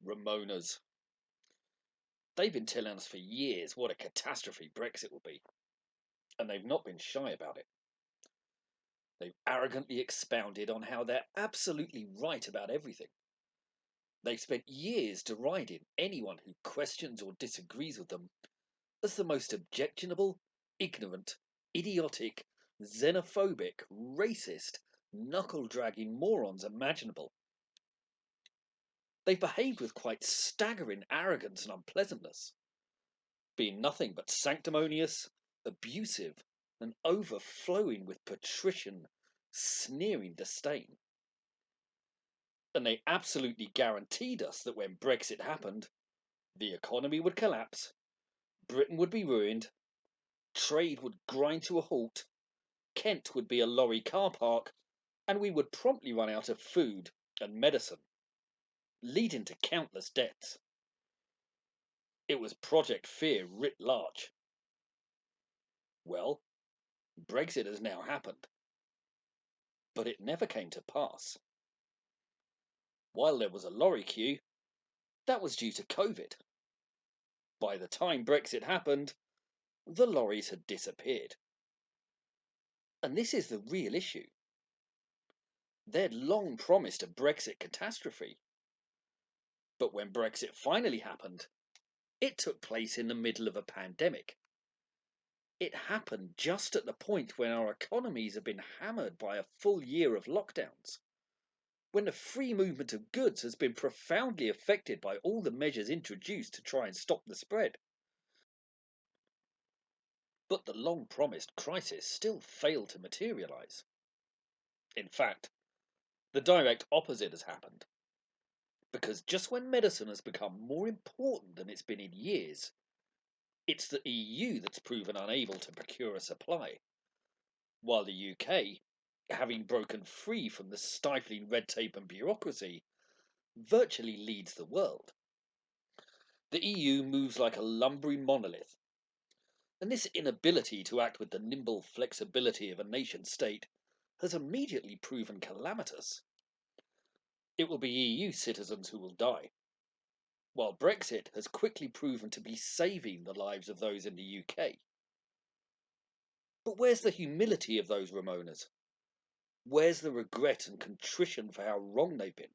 Ramonas. They've been telling us for years what a catastrophe Brexit will be, and they've not been shy about it. They've arrogantly expounded on how they're absolutely right about everything. They've spent years deriding anyone who questions or disagrees with them as the most objectionable, ignorant, idiotic, xenophobic, racist, knuckle dragging morons imaginable. They've behaved with quite staggering arrogance and unpleasantness, being nothing but sanctimonious, abusive, and overflowing with patrician, sneering disdain. And they absolutely guaranteed us that when Brexit happened, the economy would collapse, Britain would be ruined, trade would grind to a halt, Kent would be a lorry car park, and we would promptly run out of food and medicine, leading to countless deaths. It was Project Fear writ large. Well, Brexit has now happened, but it never came to pass. While there was a lorry queue, that was due to COVID. By the time Brexit happened, the lorries had disappeared. And this is the real issue. They'd long promised a Brexit catastrophe. But when Brexit finally happened, it took place in the middle of a pandemic. It happened just at the point when our economies have been hammered by a full year of lockdowns, when the free movement of goods has been profoundly affected by all the measures introduced to try and stop the spread. But the long promised crisis still failed to materialise. In fact, the direct opposite has happened. Because just when medicine has become more important than it's been in years, it's the EU that's proven unable to procure a supply, while the UK, having broken free from the stifling red tape and bureaucracy, virtually leads the world. The EU moves like a lumbering monolith, and this inability to act with the nimble flexibility of a nation state has immediately proven calamitous. It will be EU citizens who will die, while Brexit has quickly proven to be saving the lives of those in the UK. But where's the humility of those Ramonas? Where's the regret and contrition for how wrong they've been?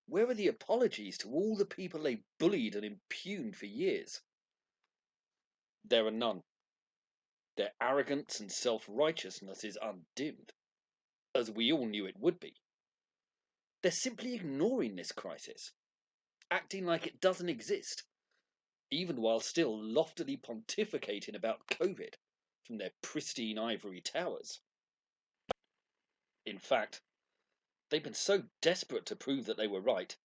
Where are the apologies to all the people they bullied and impugned for years? There are none. Their arrogance and self-righteousness is undimmed, as we all knew it would be. They're simply ignoring this crisis, acting like it doesn't exist, even while still loftily pontificating about COVID from their pristine ivory towers. In fact, they've been so desperate to prove that they were right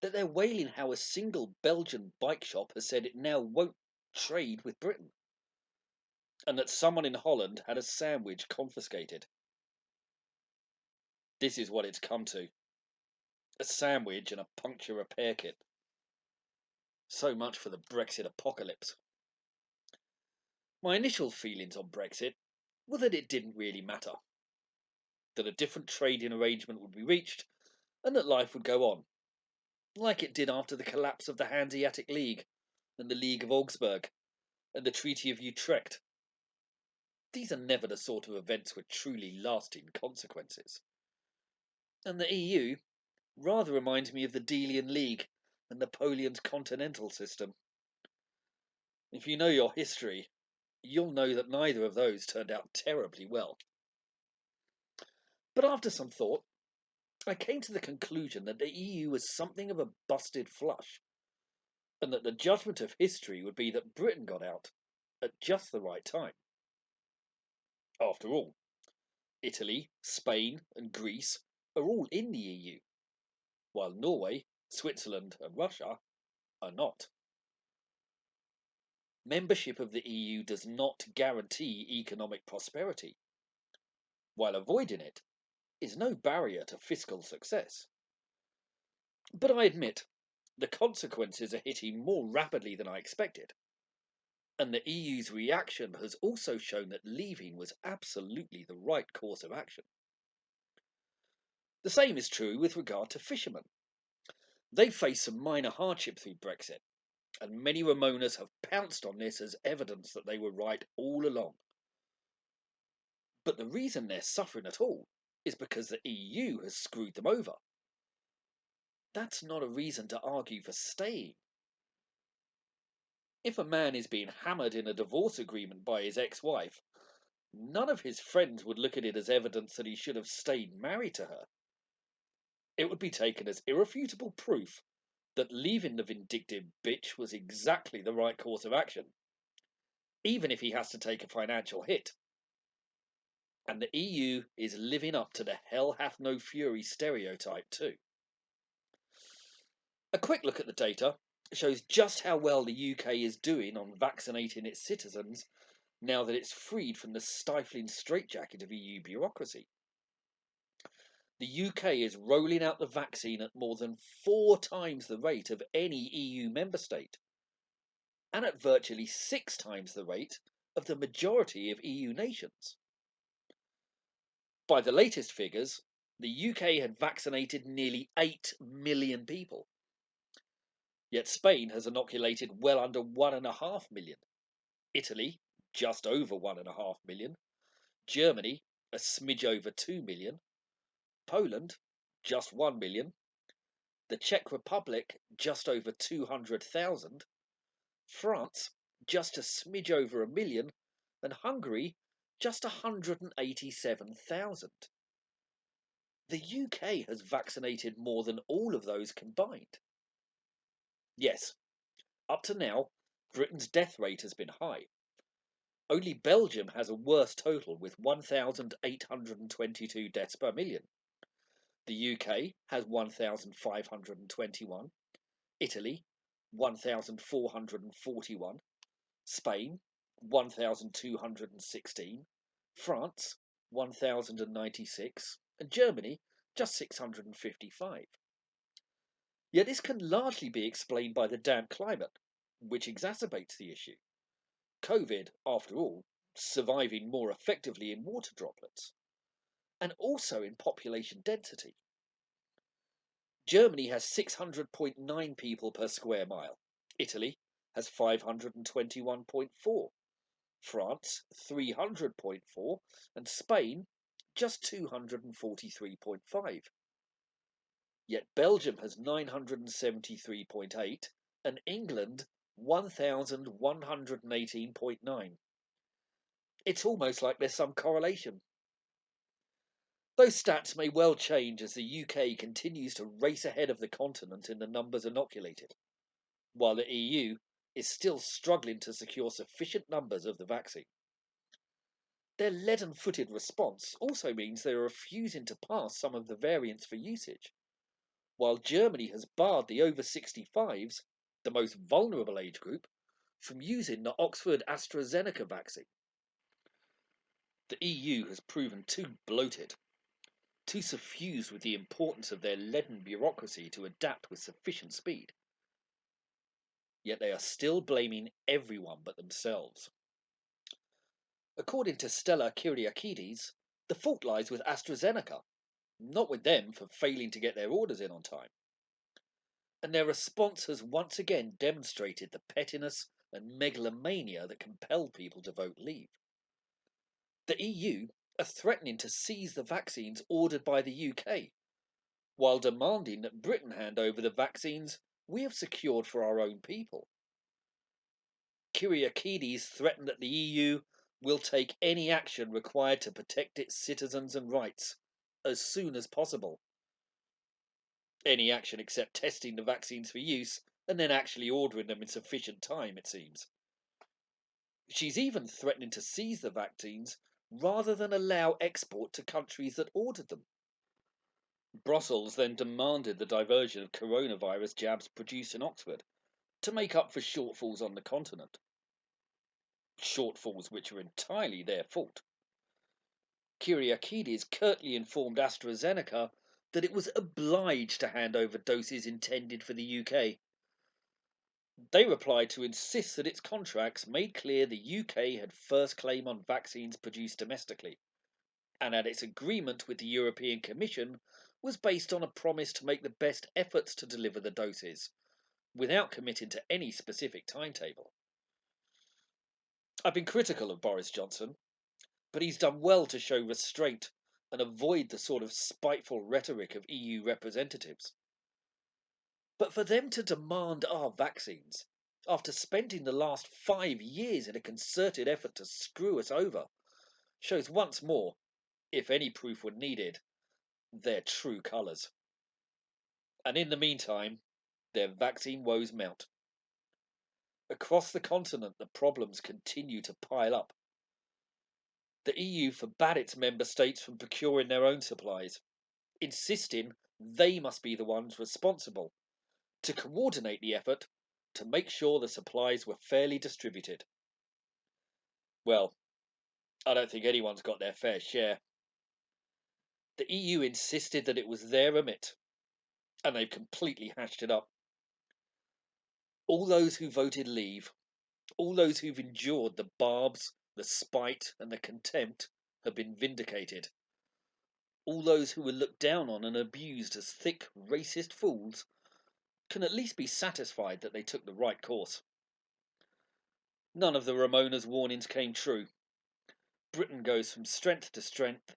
that they're wailing how a single Belgian bike shop has said it now won't trade with Britain, and that someone in Holland had a sandwich confiscated. This is what it's come to: a sandwich and a puncture repair kit. So much for the Brexit apocalypse. My initial feelings on Brexit were that it didn't really matter, that a different trading arrangement would be reached, and that life would go on, like it did after the collapse of the Hanseatic League, and the League of Augsburg, and the Treaty of Utrecht. These are never the sort of events with truly lasting consequences. And the EU rather reminds me of the Delian League and Napoleon's continental system. If you know your history, you'll know that neither of those turned out terribly well. But after some thought, I came to the conclusion that the EU was something of a busted flush, and that the judgment of history would be that Britain got out at just the right time. After all, Italy, Spain, and Greece are all in the EU, while Norway, Switzerland, and Russia are not. Membership of the EU does not guarantee economic prosperity, while avoiding it is no barrier to fiscal success. But I admit, the consequences are hitting more rapidly than I expected, and the EU's reaction has also shown that leaving was absolutely the right course of action. The same is true with regard to fishermen. They face some minor hardship through Brexit, and many Remoaners have pounced on this as evidence that they were right all along. But the reason they're suffering at all is because the EU has screwed them over. That's not a reason to argue for staying. If a man is being hammered in a divorce agreement by his ex-wife, none of his friends would look at it as evidence that he should have stayed married to her. It would be taken as irrefutable proof that leaving the vindictive bitch was exactly the right course of action, even if he has to take a financial hit. And the EU is living up to the hell hath no fury stereotype too. A quick look at the data shows just how well the UK is doing on vaccinating its citizens now that it's freed from the stifling straitjacket of EU bureaucracy. The UK is rolling out the vaccine at more than 4 times the rate of any EU member state, and at virtually 6 times the rate of the majority of EU nations. By the latest figures, the UK had vaccinated nearly 8 million people. Yet Spain has inoculated well under 1.5 million. Italy, just over 1.5 million. Germany, a smidge over 2 million. Poland, just 1 million. The Czech Republic, just over 200,000. France, just a smidge over 1 million. And Hungary, just 187,000. The UK has vaccinated more than all of those combined. Yes, up to now, Britain's death rate has been high. Only Belgium has a worse total with 1,822 deaths per million. The UK has 1,521, Italy 1,441, Spain 1,216, France 1,096, and Germany just 655. Yet this can largely be explained by the damp climate, which exacerbates the issue. COVID, after all, surviving more effectively in water droplets, and also in population density. Germany has 600.9 people per square mile. Italy has 521.4. France 300.4, and Spain just 243.5. Yet Belgium has 973.8 and England 1118.9. It's almost like there's some correlation. Those stats may well change as the UK continues to race ahead of the continent in the numbers inoculated, while the EU is still struggling to secure sufficient numbers of the vaccine. Their leaden-footed response also means they are refusing to pass some of the variants for usage, while Germany has barred the over 65s, the most vulnerable age group, from using the Oxford AstraZeneca vaccine. The EU has proven too bloated, too suffused with the importance of their leaden bureaucracy to adapt with sufficient speed. Yet they are still blaming everyone but themselves. According to Stella Kyriakides, the fault lies with AstraZeneca, not with them for failing to get their orders in on time. And their response has once again demonstrated the pettiness and megalomania that compelled people to vote leave. The EU are threatening to seize the vaccines ordered by the UK, while demanding that Britain hand over the vaccines we have secured for our own people. Kyriakides threatened that the EU will take any action required to protect its citizens and rights as soon as possible. Any action except testing the vaccines for use and then actually ordering them in sufficient time, it seems. She's even threatening to seize the vaccines rather than allow export to countries that ordered them. Brussels then demanded the diversion of coronavirus jabs produced in Oxford to make up for shortfalls on the continent. Shortfalls which were entirely their fault. Kyriakides curtly informed AstraZeneca that it was obliged to hand over doses intended for the UK. They replied to insist that its contracts made clear the UK had first claim on vaccines produced domestically, and that its agreement with the European Commission was based on a promise to make the best efforts to deliver the doses, without committing to any specific timetable. I've been critical of Boris Johnson, but he's done well to show restraint and avoid the sort of spiteful rhetoric of EU representatives. But for them to demand our vaccines, after spending the last 5 years in a concerted effort to screw us over, shows once more, if any proof were needed, their true colours. And in the meantime, their vaccine woes mount. Across the continent, the problems continue to pile up. The EU forbade its member states from procuring their own supplies, insisting they must be the ones responsible to coordinate the effort to make sure the supplies were fairly distributed. Well, I don't think anyone's got their fair share. The EU insisted that it was their remit, and they've completely hashed it up. All those who voted leave, all those who've endured the barbs, the spite, and the contempt have been vindicated. All those who were looked down on and abused as thick, racist fools can at least be satisfied that they took the right course. None of the Ramona's warnings came true. Britain goes from strength to strength,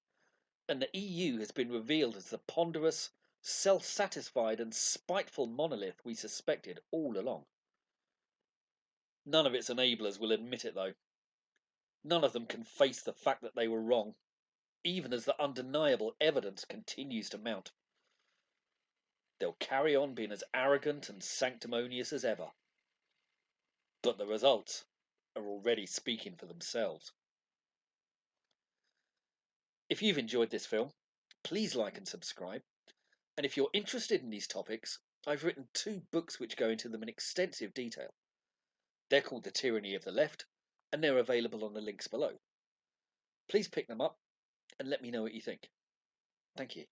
and the EU has been revealed as the ponderous, self-satisfied and spiteful monolith we suspected all along. None of its enablers will admit it, though. None of them can face the fact that they were wrong, even as the undeniable evidence continues to mount. They'll carry on being as arrogant and sanctimonious as ever. But the results are already speaking for themselves. If you've enjoyed this film, please like and subscribe. And if you're interested in these topics, I've written 2 books which go into them in extensive detail. They're called The Tyranny of the Left, and they're available on the links below. Please pick them up and let me know what you think. Thank you.